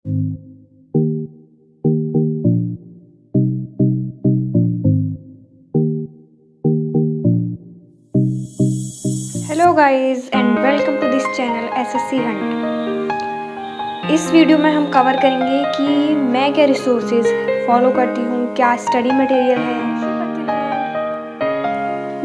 Hello guys and welcome to this channel SSC hunt. इस video में हम cover करेंगे कि मैं क्या रिसोर्सेज फॉलो करती हूँ, क्या स्टडी मटेरियल है।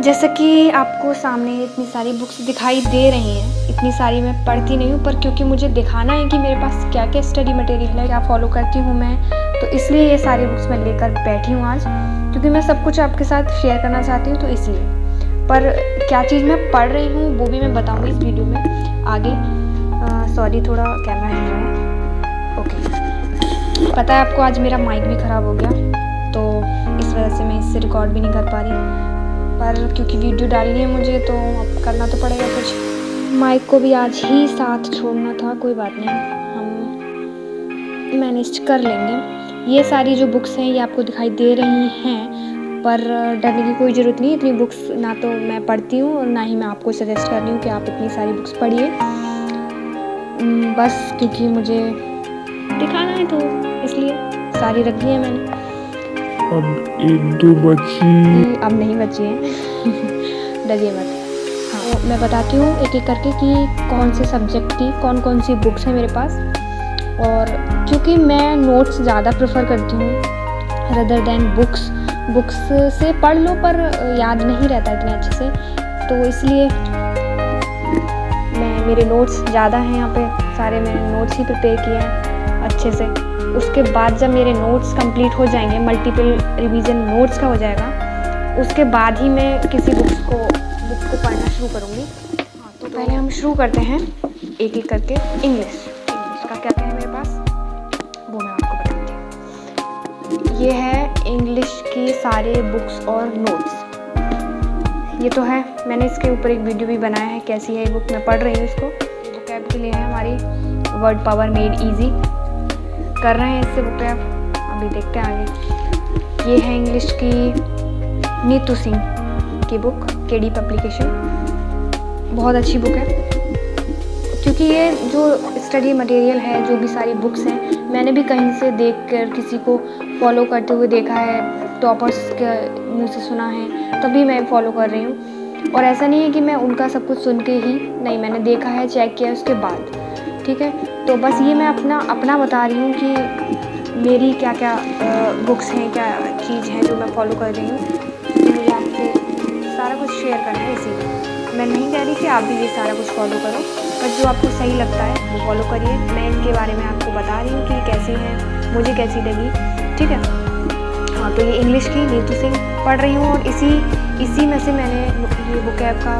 जैसा कि आपको सामने इतनी सारी बुक्स दिखाई दे रही हैं, इतनी सारी मैं पढ़ती नहीं हूँ, पर क्योंकि मुझे दिखाना है कि मेरे पास क्या क्या स्टडी मटेरियल है, क्या फॉलो करती हूँ मैं, तो इसलिए ये सारी बुक्स मैं लेकर बैठी हूँ आज, क्योंकि मैं सब कुछ आपके साथ शेयर करना चाहती हूँ। तो इसलिए पर क्या चीज़ मैं पढ़ रही हूँ वो भी मैं बताऊँगी इस वीडियो में आगे। सॉरी, थोड़ा कैमरा हिल रहा है। ओके, पता है आपको आज मेरा माइक भी ख़राब हो गया, तो इस वजह से मैं इससे रिकॉर्ड भी नहीं कर पा रही, पर क्योंकि वीडियो डालनी है मुझे तो अब करना तो पड़ेगा कुछ। माइक को भी आज ही साथ छोड़ना था, कोई बात नहीं, हम मैनेज कर लेंगे। ये सारी जो बुक्स हैं ये आपको दिखाई दे रही हैं, पर डरने की कोई ज़रूरत नहीं। इतनी बुक्स ना तो मैं पढ़ती हूँ और ना ही मैं आपको सजेस्ट कर रही हूँ कि आप इतनी सारी बुक्स पढ़िए, बस क्योंकि मुझे दिखाना है तो इसलिए सारी रख दी है मैंने। अब एक दो बची, अब नहीं बची है डरिए मत। हाँ, मैं बताती हूँ एक एक करके कि कौन से सब्जेक्ट की कौन कौन सी बुक्स हैं मेरे पास। और क्योंकि मैं नोट्स ज़्यादा प्रेफर करती हूँ रदर देन बुक्स से पढ़ लो पर याद नहीं रहता इतने अच्छे से, तो इसलिए मेरे नोट्स ज़्यादा हैं यहाँ पे, सारे मैंने नोट्स ही प्रिपेयर किए हैं अच्छे से। उसके बाद जब मेरे नोट्स कंप्लीट हो जाएंगे, मल्टीपल रिवीजन नोट्स का हो जाएगा, उसके बाद ही मैं किसी बुक को पढ़ना शुरू करूँगी। हाँ, तो पहले हम शुरू करते हैं एक एक करके। इंग्लिश का क्या क्या है मेरे पास वो मैं आपको बताती हूँ। ये है इंग्लिश की सारे बुक्स और नोट्स। ये तो है, मैंने इसके ऊपर एक वीडियो भी बनाया है, कैसी है ये बुक, मैं पढ़ रही हूँ इसको। वोकैब के लिए है हमारी वर्ड पावर मेड इजी, कर रहे हैं इससे वोकैब, अभी देखते हैं आगे। ये है इंग्लिश की नीतू सिंह की बुक, केडी पब्लिकेशन, बहुत अच्छी बुक है। क्योंकि ये जो स्टडी मटेरियल है, जो भी सारी बुक्स हैं, मैंने भी कहीं से देखकर किसी को फॉलो करते हुए देखा है, टॉपर्स के मुंह से सुना है, तभी मैं फॉलो कर रही हूँ। और ऐसा नहीं है कि मैं उनका सब कुछ सुन के ही नहीं, मैंने देखा है, चेक किया उसके बाद, ठीक है। तो बस ये मैं अपना बता रही हूँ कि मेरी क्या क्या बुक्स हैं, क्या चीज़ है जो मैं फॉलो कर रही हूँ, मुझे आपसे सारा कुछ शेयर करना है। इसीलिए मैं नहीं कह रही कि आप भी ये सारा कुछ फॉलो करो, बस जो आपको सही लगता है वो फॉलो करिए। मैं इनके बारे में आपको बता रही हूँ कि कैसी है, मुझे कैसी लगी, ठीक है। हाँ, तो ये इंग्लिश की नीतू सिंह पढ़ रही हूँ, और इसी में से मैंने ये वोकैब का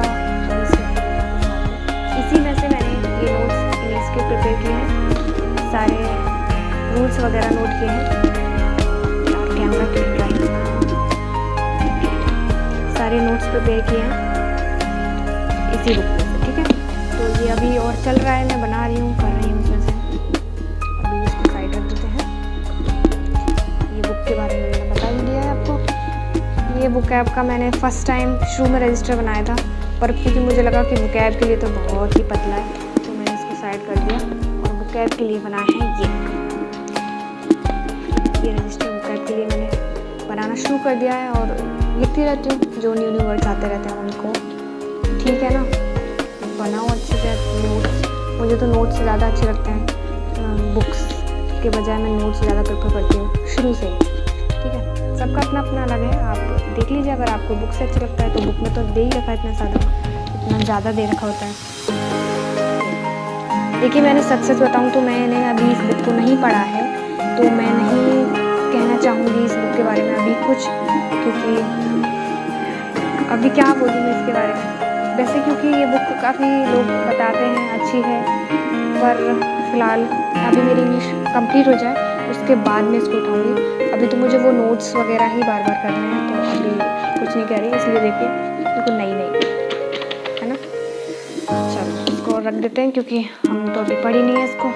इसी में से मैंने ये नोट्स इंग्लिश के प्रिपेयर किए हैं, सारे रूल्स वगैरह नोट किए हैं। कैमरा क्लिक सारे नोट्स प्रिपेयर किए हैं इसी बुक में, ठीक है। तो ये अभी और चल रहा है, मैं बना रही हूँ, कर रही हूँ इसमें से। अभी इसको साइड रख देते हैं। ये बुक के बारे में मैंने बता ही दिया है आपको। ये वोकैब का मैंने फ़र्स्ट टाइम शुरू में रजिस्टर बनाया था, पर क्योंकि मुझे लगा कि वोकैब के लिए तो बहुत ही पतला है, तो मैंने इसको साइड कर दिया और वोकैब के लिए बनाया है ये रजिस्टर। वोकैब के लिए मैंने बनाना शुरू कर दिया है और लिखती रहती हूँ, जो न्यू वर्ड्स आते रहते हैं उनको, ठीक है ना। बनाओ अच्छे से नोट्स, मुझे तो नोट्स ज़्यादा अच्छे लगते हैं, बुक्स के बजाय मैं नोट्स ज़्यादा प्रेफर करती हूँ शुरू से ही, ठीक है। सबका अपना अपना अलग है, आप देख लीजिए। अगर आपको बुक से अच्छा लगता है तो बुक में तो दे ही रखा है, इतना ज़्यादा दे रखा होता है। देखिए, मैंने सच बताऊँ तो मैंने अभी इस बुक को नहीं पढ़ा है, तो मैं नहीं कहना चाहूँगी इस बुक के बारे में अभी कुछ, क्योंकि अभी क्या बोलूँ मैं इसके बारे में, वैसे क्योंकि ये बुक काफ़ी लोग बताते हैं अच्छी है, पर फ़िलहाल अभी मेरी इंग्लिश कंप्लीट हो जाए उसके बाद मैं इसको उठाऊँगी। अभी तो मुझे वो नोट्स वगैरह ही बार बार करने हैं, तो अभी कुछ नहीं कह रही, इसलिए देखिए बिल्कुल नई है ना। चलो इसको रख देते हैं, क्योंकि हम तो अभी पढ़ी नहीं है इसको।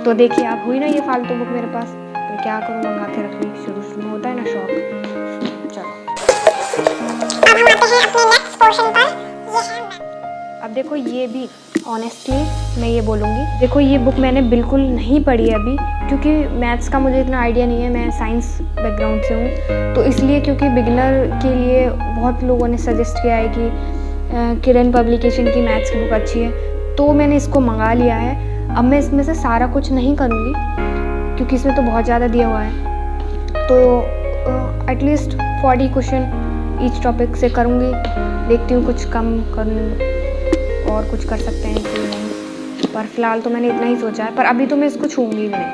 तो देखिए, आप हुई ना ये फालतू बुक मेरे पास, तो क्या करूँ, मंगा के रख ली, शुरू में होता है ना शौक। चलो अब हम आते हैं अपने नेक्स्ट पोर्शन पर। ये है, अब देखो, ये भी ऑनेस्टली मैं ये बोलूँगी। देखो ये बुक मैंने बिल्कुल नहीं पढ़ी है अभी, क्योंकि मैथ्स का मुझे इतना आइडिया नहीं है, मैं साइंस बैकग्राउंड से हूँ, तो इसलिए क्योंकि बिगिनर के लिए बहुत लोगों ने सजेस्ट किया है कि किरण पब्लिकेशन की मैथ्स की बुक अच्छी है, तो मैंने इसको मंगा लिया है। अब मैं इसमें से सारा कुछ नहीं करूँगी क्योंकि इसमें तो बहुत ज़्यादा दिया हुआ है, तो एटलीस्ट 40 क्वेश्चन ईच टॉपिक से करूँगी। देखती हूँ कुछ कम करूँ और कुछ कर सकते हैं कि नहीं, पर फिलहाल तो मैंने इतना ही सोचा है। पर अभी तो मैं इसको छूँगी भी नहीं।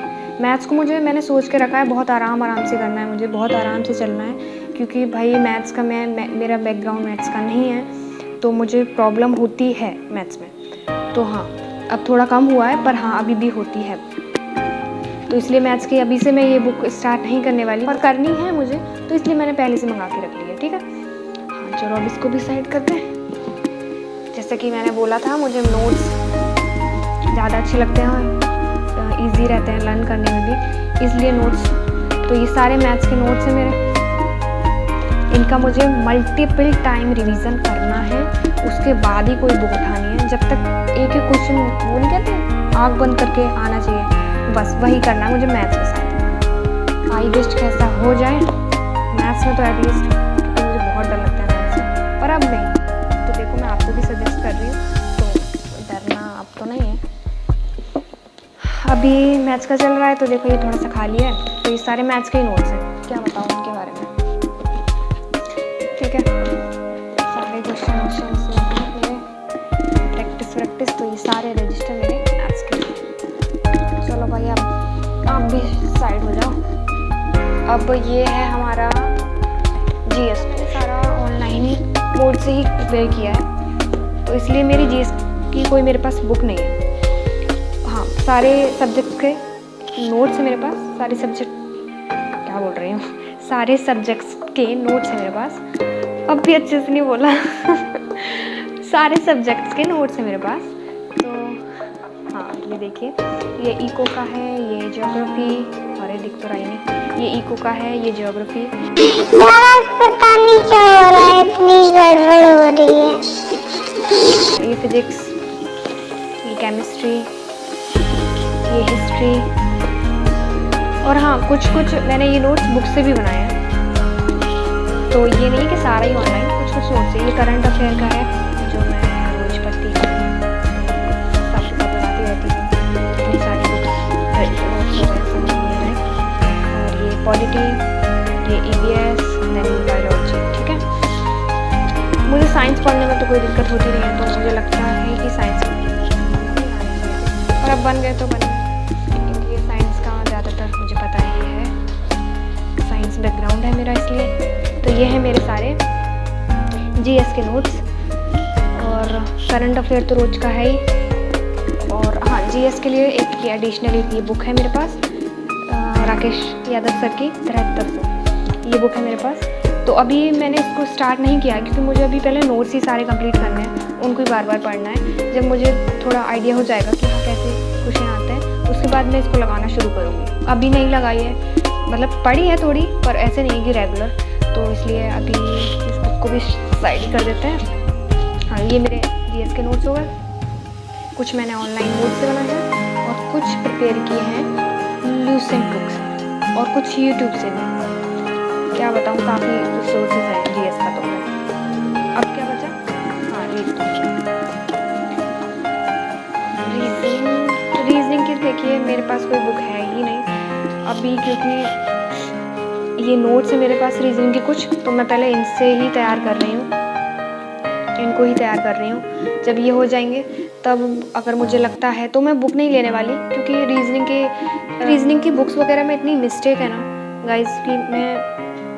मैथ्स को मैंने सोच के रखा है बहुत आराम से करना है, मुझे बहुत आराम से चलना है, क्योंकि भाई मैथ्स का मेरा बैकग्राउंड मैथ्स का नहीं है, तो मुझे प्रॉब्लम होती है मैथ्स में। तो हाँ, अब थोड़ा कम हुआ है, पर हाँ अभी भी होती है, तो इसलिए मैथ्स की अभी से मैं ये बुक स्टार्ट नहीं करने वाली, और करनी है मुझे, तो इसलिए मैंने पहले से मंगा के रख ली है। ठीक है, हाँ चलो अब इसको भी साइड करते हैं। जैसे कि मैंने बोला था, मुझे नोट्स ज़्यादा अच्छे लगते हैं, इजी रहते हैं लर्न करने में भी, इसलिए नोट्स, तो ये सारे मैथ्स के नोट्स हैं मेरे। इनका मुझे मल्टीपल टाइम रिवीजन करना है, उसके बाद ही कोई बुक उठानी है। जब तक एक एक क्वेश्चन, वो नहीं कहते आँख बंद करके आना चाहिए, बस वही करना है मुझे मैथ्स के साथ। आई बेस्ट कैसा हो जाए मैथ्स में, तो एटलीस्ट मुझे बहुत डर लगता है मैथ्स में, पर अब नहीं। तो देखो मैं आपको भी सजेस्ट कर रही हूँ, तो डरना अब तो नहीं है। अभी मैथ्स का चल रहा है, तो देखो ये थोड़ा सा खाली है, तो ये सारे मैथ्स के ही नोट्स हैं, क्या बताऊँ उनके बारे में। ठीक है, सारे क्वेश्चन मेरे प्रैक्टिस, तो ये सारे रजिस्टर मेरे मैथ्स के। चलो भाई अब आप भी साइड हो जाओ। अब ये है हमारा जीएस, सारा ऑनलाइन ही बोर्ड से ही प्रिपेयर किया है, तो इसलिए मेरी जीएस की कोई मेरे पास बुक नहीं है। हाँ, सारे सब्जेक्ट के नोट्स हैं मेरे पास, सारे सब्जेक्ट्स के नोट्स हैं मेरे पास। अब भी अच्छे से नहीं बोला सारे सब्जेक्ट्स के नोट्स हैं मेरे पास। तो हाँ, ये देखिए, ये इको का है, ये ज्योग्राफी, अरे दिख तो रही नहीं, ये इको का है, ये ज्योग्राफी। पता नहीं क्या हो रहा है, इतनी गड़बड़ हो रही है। ये फिजिक्स, ये केमिस्ट्री, ये हिस्ट्री, और हाँ कुछ मैंने ये नोट्स बुक से भी बनाए हैं, तो ये नहीं कि सारा ही ऑनलाइन, कुछ नोट्स है। ये करंट अफेयर का है, जो मैं रोज पढ़ती हूँ, सबके साथ बनाती रहती हूँ, इतनी सारी बुक्स नोट्स हो गए समझ नहीं रहे। और ये पॉलिटी, ये EVS, देन बायोलॉजी। ठीक है, मुझे साइंस पढ़ने में तो कोई दिक्कत होती नहीं है, तो मुझे लगता है कि साइंस और अब बन गए तो बन गए, क्योंकि साइंस का ज़्यादातर मुझे पता ही है, साइंस बैकग्राउंड है मेरा, इसलिए। तो ये है मेरे सारे जीएस के नोट्स, और करंट अफेयर तो रोज का है ही। और हाँ, जीएस के लिए एक एडिशनल ये बुक है मेरे पास, राकेश यादव सर की 7300, ये बुक है मेरे पास। तो अभी मैंने इसको स्टार्ट नहीं किया, क्योंकि मुझे अभी पहले नोट्स ही सारे कंप्लीट करने हैं, उनको ही बार बार पढ़ना है। जब मुझे थोड़ा आइडिया हो जाएगा कि हाँ कैसे क्वेश्चन आते हैं, उसके बाद मैं इसको लगाना शुरू करूँगी। अभी नहीं लगाई है, मतलब पढ़ी है थोड़ी, पर ऐसे नहीं कि रेगुलर, तो इसलिए अभी इस बुक को भी साइड कर देते हैं। हाँ, ये मेरे जीएस के नोट्स हो गए, कुछ मैंने ऑनलाइन नोट्स से बनाए हैं, और कुछ प्रिपेयर किए हैं लूसेंट बुक से, और कुछ यूट्यूब से भी। क्या बताऊँ, काफ़ी रिसोर्सेज हैं जीएस का। तो अब क्या बचा, हाँ रीजनिंग की देखिए मेरे पास कोई बुक है ही नहीं अभी, क्योंकि ये नोट्स है मेरे पास रीजनिंग के कुछ, तो मैं पहले इनसे ही तैयार कर रही हूँ, इनको ही तैयार कर रही हूँ। जब ये हो जाएंगे तब अगर मुझे लगता है तो मैं बुक नहीं लेने वाली, क्योंकि रीजनिंग की बुक्स वगैरह में इतनी मिस्टेक है ना गाइस, कि मैं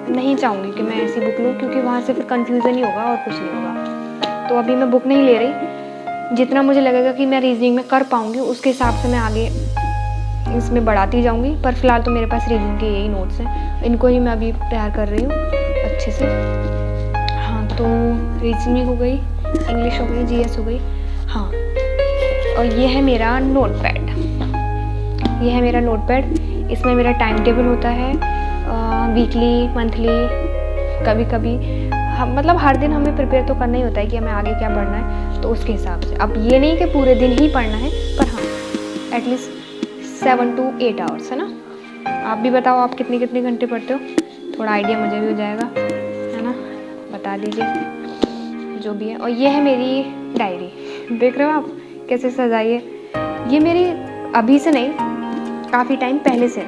नहीं चाहूँगी कि मैं ऐसी बुक लूँ, क्योंकि वहाँ से फिर कन्फ्यूज़न ही होगा और कुछ नहीं होगा। तो अभी मैं बुक नहीं ले रही, जितना मुझे लगेगा कि मैं रीजनिंग में कर पाऊँगी उसके हिसाब से मैं आगे इसमें बढ़ाती जाऊँगी। पर फिलहाल तो मेरे पास रीजनिंग के यही नोट्स हैं, इनको ही मैं अभी तैयार कर रही हूँ अच्छे से। हाँ, तो रीजनिंग हो गई, इंग्लिश हो गई, जीएस हो गई। हाँ, और ये है मेरा नोटपैड, ये है मेरा नोटपैड। इसमें मेरा टाइम टेबल होता है, वीकली, मंथली, कभी कभी मतलब हर दिन हमें प्रिपेयर तो करना ही होता है कि हमें आगे क्या पढ़ना है। तो उसके हिसाब से। अब ये नहीं कि पूरे दिन ही पढ़ना है, पर हाँ एटलीस्ट 7 to 8 आवर्स, है ना। आप भी बताओ आप कितने कितने घंटे पढ़ते हो, थोड़ा आइडिया मुझे भी हो जाएगा, है ना। बता दीजिए जो भी है। और ये है मेरी डायरी, देख रहे हो आप कैसे सजाई है। ये मेरी अभी से नहीं, काफ़ी टाइम पहले से,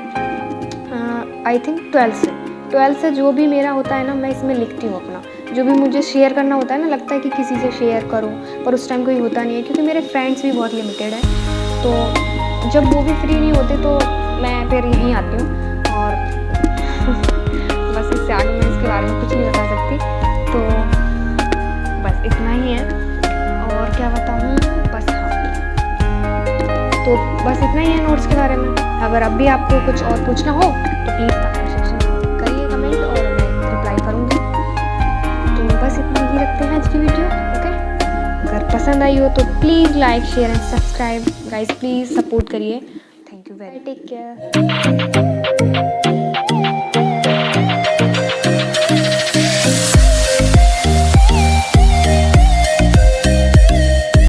आई थिंक 12 से जो भी मेरा होता है ना, मैं इसमें लिखती हूँ अपना। जो भी मुझे शेयर करना होता है ना, लगता है कि किसी से शेयर करूँ, पर उस टाइम कोई होता नहीं है, क्योंकि मेरे फ्रेंड्स भी बहुत लिमिटेड हैं। तो जब वो भी फ्री नहीं होते तो मैं फिर यहीं आती हूँ। और बस इससे आगे मैं इसके बारे में कुछ नहीं बता सकती, तो बस इतना ही है। और क्या बताऊँ, बस हाँ, तो बस इतना ही है नोट्स के बारे में। अगर अब भी आपको कुछ और पूछना हो तो प्लीज़ कमेंट सेक्शन में करिए कमेंट, और मैं रिप्लाई करूँगी। तो बस इतना ही रखते हैं आज की वीडियो, ओके। अगर पसंद आई हो तो please like share and subscribe guys, please support करिए। Thank you very much, take care.